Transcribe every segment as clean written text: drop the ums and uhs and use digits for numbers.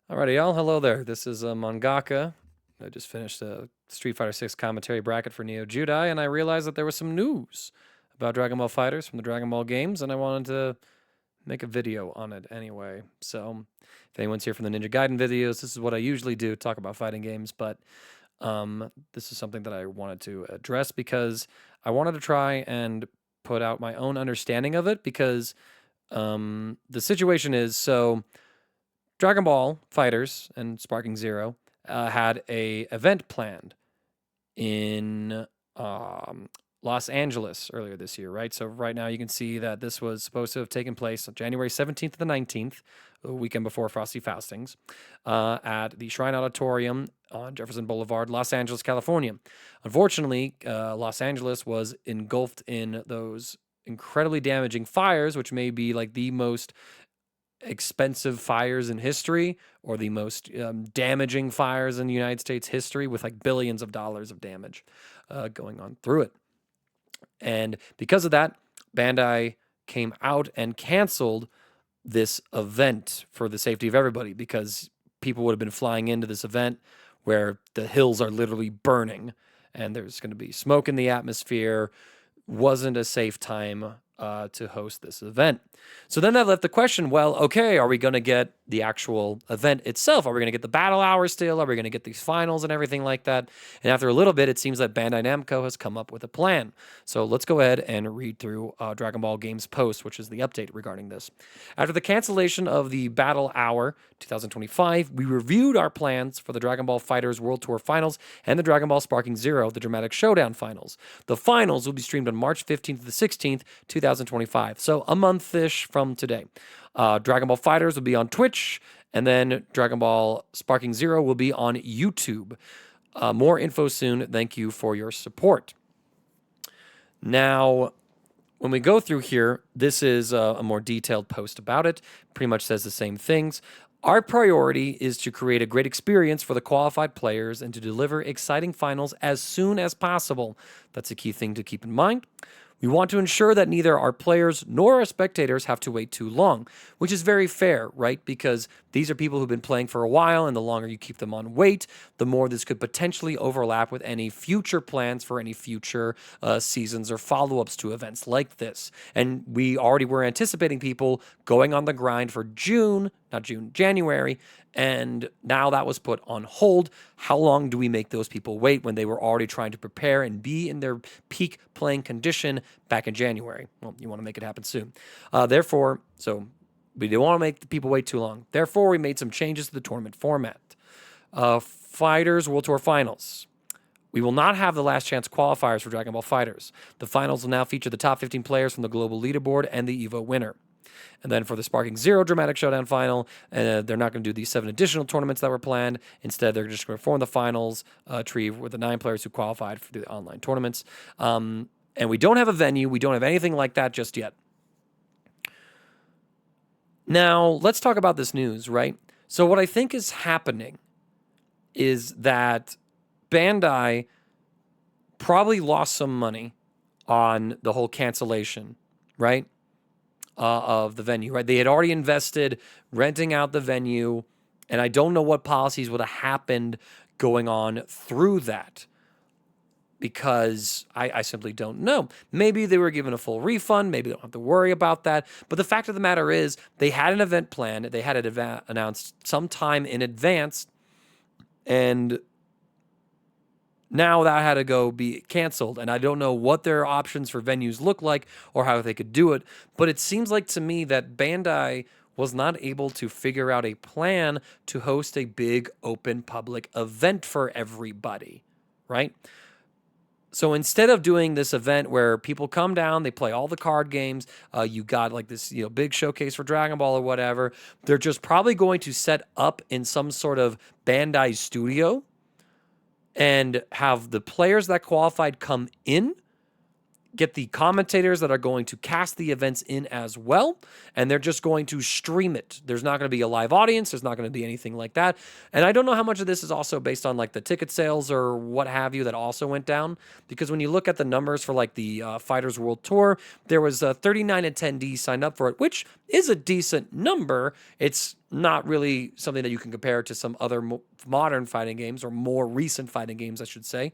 Alrighty, y'all. Hello there. This is Mangaka. I just finished a Street Fighter 6 commentary bracket for Neo Judai, and I realized that there was some news about Dragon Ball Fighters from the Dragon Ball games, and I wanted to make a video on it anyway. So, if anyone's here from the Ninja Gaiden videos, this is what I usually do, talk about fighting games, but this is something that I wanted to address because I wanted to try and put out my own understanding of it because the situation is so. Dragon Ball Fighters and Sparking Zero had a event planned in Los Angeles earlier this year, right? So right now you can see that this was supposed to have taken place on January 17th to the 19th, a weekend before Frosty Faustings, at the Shrine Auditorium on Jefferson Boulevard, Los Angeles, California. Unfortunately, Los Angeles was engulfed in those incredibly damaging fires, which may be like the most expensive fires in history or the most damaging fires in the United States history with like billions of dollars of damage going on through it. And because of that, Bandai came out and canceled this event for the safety of everybody because people would have been flying into this event where the hills are literally burning and there's going to be smoke in the atmosphere. Wasn't a safe time to host this event. So then that left the question, well, okay, are we going to get the actual event itself? Are we going to get the battle hour still? Are we going to get these finals and everything like that? And after a little bit, it seems that Bandai Namco has come up with a plan. So let's go ahead and read through Dragon Ball Games post, which is the update regarding this. After the cancellation of the Battle Hour 2025, we reviewed our plans for the Dragon Ball FighterZ World Tour Finals and the Dragon Ball Sparking Zero, the Dramatic Showdown Finals. The finals will be streamed on March 15th to the 16th, 2025. So a month-ish from today. Dragon Ball FighterZ will be on Twitch, and then Dragon Ball Sparking Zero will be on YouTube. More info soon. Thank you for your support. Now, when we go through here, this is a more detailed post about it. Pretty much says the same things. Our priority is to create a great experience for the qualified players and to deliver exciting finals as soon as possible. That's a key thing to keep in mind. We want to ensure that neither our players nor our spectators have to wait too long, which is very fair, right? Because these are people who've been playing for a while, and the longer you keep them on wait, the more this could potentially overlap with any future plans for any future seasons or follow-ups to events like this. And we already were anticipating people going on the grind for January, and now that was put on hold. How long do we make those people wait when they were already trying to prepare and be in their peak playing condition back in January? Well, you want to make it happen soon. Therefore, we didn't want to make the people wait too long. Therefore, we made some changes to the tournament format. FighterZ World Tour Finals. We will not have the last chance qualifiers for Dragon Ball FighterZ. The finals will now feature the top 15 players from the global leaderboard and the EVO winner. And then for the Sparking Zero Dramatic Showdown Final, they're not going to do these 7 additional tournaments that were planned. Instead, they're just going to form the finals tree with the 9 players who qualified for the online tournaments. And we don't have a venue. We don't have anything like that just yet. Now, let's talk about this news, right? So what I think is happening is that Bandai probably lost some money on the whole cancellation, right? Of the venue, right? They had already invested renting out the venue, and I don't know what policies would have happened going on through that because I simply don't know. Maybe they were given a full refund. Maybe they don't have to worry about that. But the fact of the matter is they had an event planned. They had it announced sometime in advance, and now that had to go be canceled, and I don't know what their options for venues look like or how they could do it, but it seems like to me that Bandai was not able to figure out a plan to host a big open public event for everybody, right? So instead of doing this event where people come down, they play all the card games, you got like this big showcase for Dragon Ball or whatever, they're just probably going to set up in some sort of Bandai studio and have the players that qualified come in, get the commentators that are going to cast the events in as well, and they're just going to stream it. There's not going to be a live audience. There's not going to be anything like that. And I don't know how much of this is also based on like the ticket sales or what have you that also went down, because when you look at the numbers for like the Fighters World Tour, there was 39 attendees signed up for it, which is a decent number. It's not really something that you can compare to some other modern fighting games, or more recent fighting games, I should say.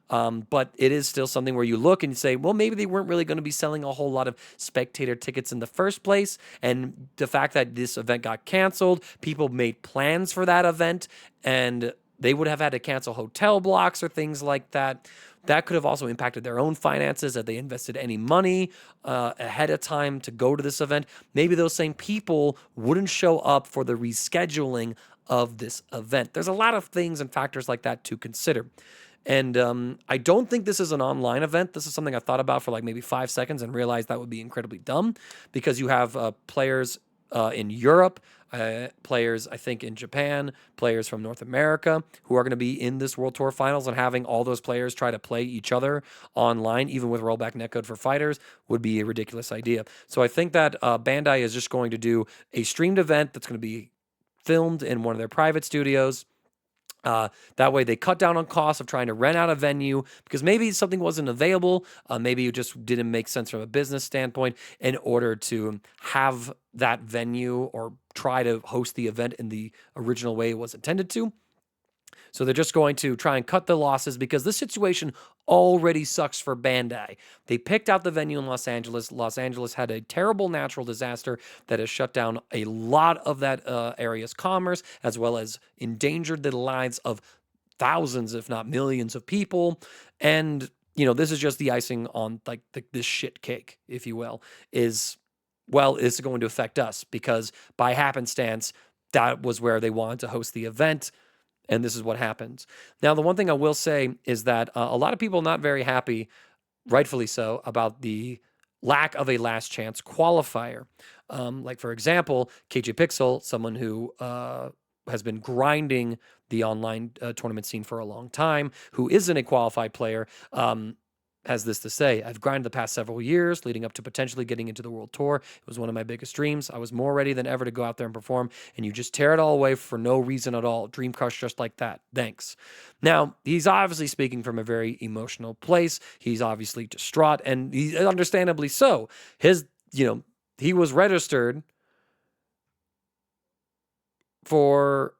But it is still something where you look and you say, well, maybe they weren't really going to be selling a whole lot of spectator tickets in the first place. And the fact that this event got canceled, people made plans for that event, and they would have had to cancel hotel blocks or things like that. That could have also impacted their own finances if they invested any money ahead of time to go to this event. Maybe those same people wouldn't show up for the rescheduling of this event. There's a lot of things and factors like that to consider. And I don't think this is an online event. This is something I thought about for like maybe 5 seconds and realized that would be incredibly dumb, because you have players in Europe, players, I think, in Japan, players from North America who are going to be in this World Tour Finals, and having all those players try to play each other online, even with rollback netcode for fighters, would be a ridiculous idea. So I think that Bandai is just going to do a streamed event that's going to be filmed in one of their private studios. That way they cut down on costs of trying to rent out a venue, because maybe something wasn't available. Maybe it just didn't make sense from a business standpoint in order to have that venue or try to host the event in the original way it was intended to. So they're just going to try and cut the losses, because this situation already sucks for Bandai. They picked out the venue in Los Angeles. Los Angeles had a terrible natural disaster that has shut down a lot of that area's commerce, as well as endangered the lives of thousands, if not millions, of people. And, you know, this is just the icing on like this shit cake, if you will, is, well, it's going to affect us, because by happenstance, that was where they wanted to host the event. And this is what happens. Now, the one thing I will say is that a lot of people are not very happy, rightfully so, about the lack of a last chance qualifier. Like, for example, KJ Pixel, someone who has been grinding the online tournament scene for a long time, who isn't a qualified player, has this to say: I've grinded the past several years leading up to potentially getting into the World Tour. It was one of my biggest dreams. I was more ready than ever to go out there and perform, and you just tear it all away for no reason at all. Dream crushed just like that. Thanks. Now, he's obviously speaking from a very emotional place. He's obviously distraught, and he's understandably so. He was registered for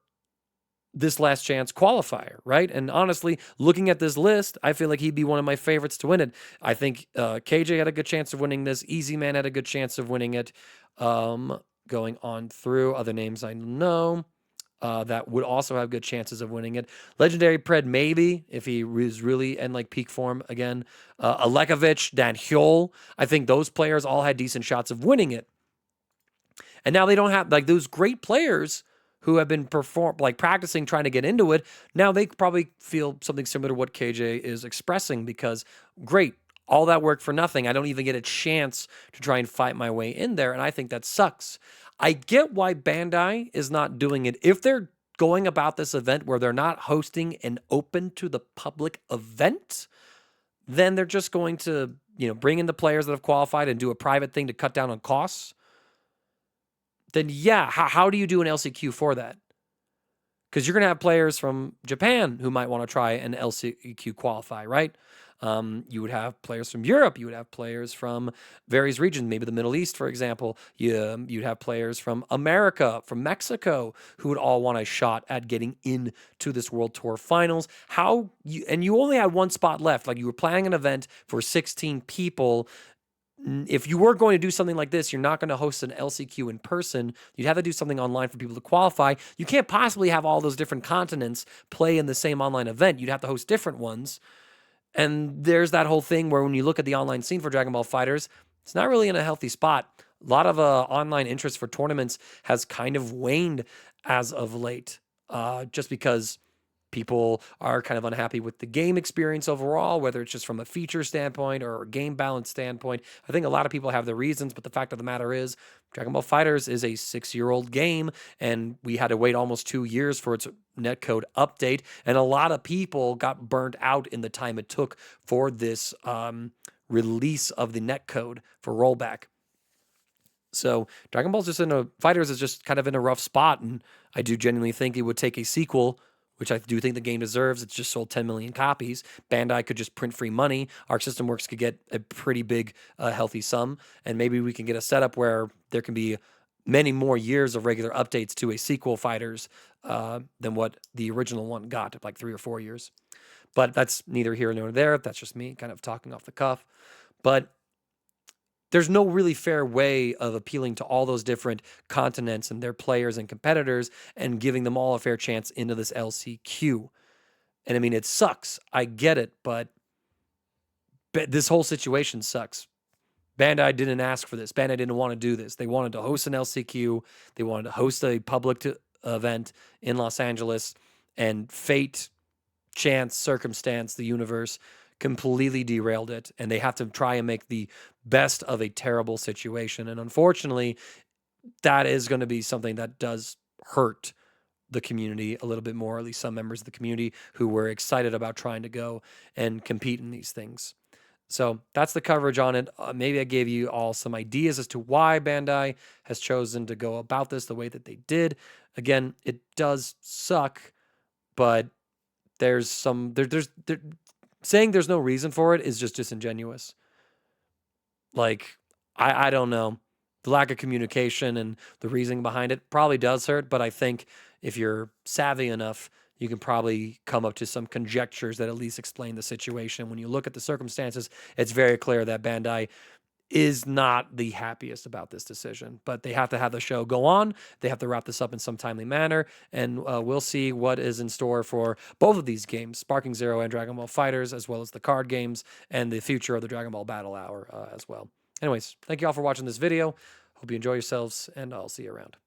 this last chance qualifier, right? And honestly, looking at this list, I feel like he'd be one of my favorites to win it. I think KJ had a good chance of winning this. Easy Man had a good chance of winning it. Going on through other names I know that would also have good chances of winning it. Legendary Pred, maybe, if he was really in like peak form again. Alekovic, Dan Hyol, I think those players all had decent shots of winning it. And now they don't have like those great players who have been practicing, trying to get into it. Now they probably feel something similar to what KJ is expressing, because great, all that work for nothing. I don't even get a chance to try and fight my way in there. And I think that sucks. I get why Bandai is not doing it. If they're going about this event where they're not hosting an open to the public event, then they're just going to, bring in the players that have qualified and do a private thing to cut down on costs. Then yeah, how do you do an LCQ for that? Because you're going to have players from Japan who might want to try an LCQ qualify, right? You would have players from Europe. You would have players from various regions, maybe the Middle East, for example. You'd have players from America, from Mexico, who would all want a shot at getting into this World Tour Finals. And you only had one spot left. Like, you were planning an event for 16 people. If you were going to do something like this, you're not going to host an LCQ in person. You'd have to do something online for people to qualify. You can't possibly have all those different continents play in the same online event. You'd have to host different ones. And there's that whole thing where when you look at the online scene for Dragon Ball FighterZ, it's not really in a healthy spot. A lot of online interest for tournaments has kind of waned as of late, just because people are kind of unhappy with the game experience overall, whether it's just from a feature standpoint or a game balance standpoint. I think a lot of people have their reasons, but the fact of the matter is Dragon Ball FighterZ is a 6-year-old game, and we had to wait almost 2 years for its netcode update, and a lot of people got burnt out in the time it took for this release of the netcode for rollback. So Dragon Ball's Fighters is just kind of in a rough spot, and I do genuinely think it would take a sequel, which I do think the game deserves. It's just sold 10 million copies. Bandai could just print free money. Arc System Works could get a pretty big, healthy sum, and maybe we can get a setup where there can be many more years of regular updates to a sequel Fighters than what the original one got, like 3 or 4 years. But that's neither here nor there. That's just me kind of talking off the cuff. But there's no really fair way of appealing to all those different continents and their players and competitors and giving them all a fair chance into this LCQ. And I mean, it sucks. I get it, but this whole situation sucks. Bandai didn't ask for this. Bandai didn't want to do this. They wanted to host an LCQ. They wanted to host a public event in Los Angeles, and fate, chance, circumstance, the universe completely derailed it, and they have to try and make the best of a terrible situation. And unfortunately, that is going to be something that does hurt the community a little bit more, at least some members of the community who were excited about trying to go and compete in these things. So that's the coverage on it. Maybe I gave you all some ideas as to why Bandai has chosen to go about this the way that they did. Again, it does suck, but there's saying there's no reason for it is just disingenuous. Like, I don't know. The lack of communication and the reasoning behind it probably does hurt, but I think if you're savvy enough, you can probably come up to some conjectures that at least explain the situation. When you look at the circumstances, it's very clear that Bandai is not the happiest about this decision, but they have to have the show go on. They have to wrap this up in some timely manner, and we'll see what is in store for both of these games, Sparking Zero and Dragon Ball FighterZ, as well as the card games and the future of the Dragon Ball Battle Hour as well. Anyways, thank you all for watching this video. Hope you enjoy yourselves, and I'll see you around.